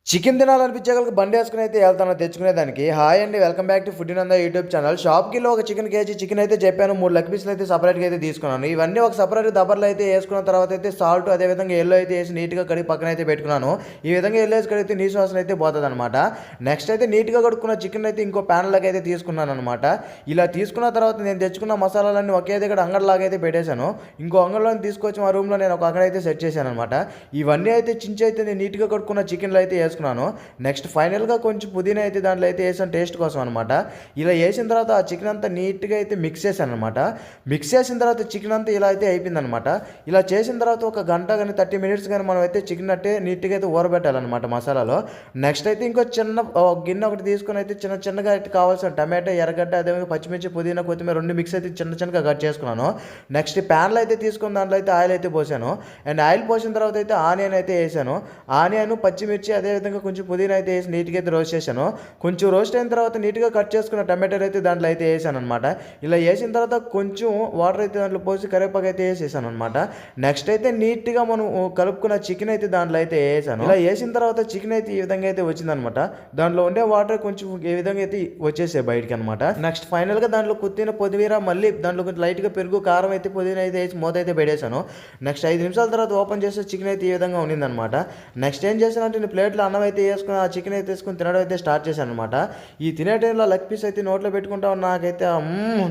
Chicken తినాలనిపించగలకి బండి వేసుకుని అయితే వెళ్తాను తెచ్చుకునేదానికి. హాయ్ అండి, welcome back to food Nanda YouTube channel. షాప్‌కిలో ఒక కేజీ చికెన్ అయితే చెప్పాను. 3 లెగ్ పీసులు అయితే సెపరేట్‌గా అయితే తీసుకున్నాను. ఇవన్నీ ఒక సెపరేట్ దబర్లో అయితే వేసుకున్న తర్వాత అయితే సాల్ట్ అదేవిధంగా ఎల్లో అయితే వేసి నీట్‌గా కడిగి పక్కన అయితే పెట్టుకున్నాను. ఈ విధంగా ఎల్లో వేసి కడిగితే నీసు వాసన అయితే పోతదనమాట. నెక్స్ట్ అయితే నీట్‌గా కడుక్కున్న చికెన్ అయితే ఇంకో ప్యాన్‌లోకి అయితే తీసుకున్నాననమాట. ఇలా తీసుకున్న తర్వాత నేను తెచ్చుకున్న మసాలాలన్నీ ఒకే దగ్గర అంగడిలాగా అయితే పెట్టేశాను. ఇంకో అంగడిలోని తీసుకొచ్చి మా రూమ్‌లో నేను ఒక అక్కడ అయితే సెట్ చేశాననమాట. ఇవన్నీ అయితే చించి అయితే నేను నీట్‌గా కడుక్కున్న చికెన్‌లో అయితే వేసుకున్నాను. నెక్స్ట్ ఫైనల్‌గా కొంచెం పుదీనా అయితే దాంట్లో అయితే వేసాను టేస్ట్ కోసం అనమాట. ఇలా వేసిన తర్వాత ఆ చికెన్ అంతా నీట్‌గా అయితే మిక్స్ చేశాననమాట. మిక్స్ చేసిన తర్వాత చికెన్ అంతా ఇలా అయితే అయిపోయిందనమాట. ఇలా చేసిన తర్వాత ఒక గంట కానీ 30 మినిట్స్ కానీ మనం అయితే చికెన్ అంటే నీట్‌గా అయితే ఊరబెట్టాలన్నమాట మసాలాలో. నెక్స్ట్ అయితే ఇంకో చిన్న గిన్నె ఒకటి తీసుకొని అయితే చిన్నగా అయితే కావాల్సిన టమాటా, ఎర్రగడ్డ అదేవిధంగా పచ్చిమిర్చి, పుదీనా, కొత్తిమీర 2 మిక్స్ అయితే చిన్నగా కట్ చేసుకున్నాను. నెక్స్ట్ ప్యాన్లో అయితే తీసుకుని దాంట్లో అయితే ఆయిల్ అయితే పోసాను. అండ్ ఆయిల్ పోసిన తర్వాత అయితే ఆనియన్ అయితే వేసాను. ఆనియన్, పచ్చిమిర్చి అదేవిధంగా కొంచెం పుదీనా అయితే వేసి నీట్‌గా అయితే రోస్ట్ చేశాను. కొంచెం రోస్ట్ అయిన తర్వాత నీట్‌గా కట్ చేసుకున్న టమాటాలు అయితే దాంట్లో అయితే వేసాననమాట. ఇలా వేసిన తర్వాత కొంచెం వాటర్ అయితే దాంట్లో పోసి కరివేపాకు అయితే వేసేసాననమాట. నెక్స్ట్ అయితే నీట్‌గా మనం కలుపుకున్న చికెన్ అయితే దాంట్లో అయితే వేసాను. ఇలా వేసిన తర్వాత చికెన్ అయితే ఈ విధంగా అయితే వచ్చిందనమాట. దాంట్లో ఉండే వాటర్ కొంచెం ఈ విధంగా అయితే వచ్చేసాయి బయటికి అనమాట. నెక్స్ట్ ఫైనల్‌గా దాంట్లో కొత్తిమీర మళ్ళీ దాంట్లో కొంచెం లైట్‌గా పెరుగు, కారం అయితే పుదీనా అయితే వేసి మూత అయితే పెట్టేశాను. నెక్స్ట్ 5 నిమిషాల తర్వాత ఓపెన్ చేస్తే చికెన్ అయితే ఈ విధంగా ఉండిందనమాట. నెక్స్ట్ ఏం చేశానంటే నేను ప్లేట్లో అన్నం అయితే వేసుకుని ఆ చికెన్ అయితే వేసుకొని తినడం అయితే స్టార్ట్ చేశాను అనమాట. ఈ తినే టైంలో లెగ్ పీస్ అయితే నోట్లో పెట్టుకుంటా నాకైతే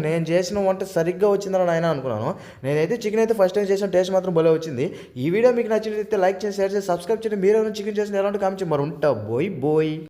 నేను చేసిన వంట సరిగ్గా వచ్చిందని నాయన అనుకున్నాను. నేనైతే చికెన్ అయితే ఫస్ట్ టైం చేసిన టేస్ట్ మాత్రం భలే వచ్చింది. ఈ వీడియో మీకు నచ్చినట్లయితే లైక్ చేసి షేర్ చేసి సబ్స్క్రైబ్ చేయండి. మీరేమైనా చికెన్ చేసిన ఎలాంటి కామెంట్ మరి ఉంటా బోయ్.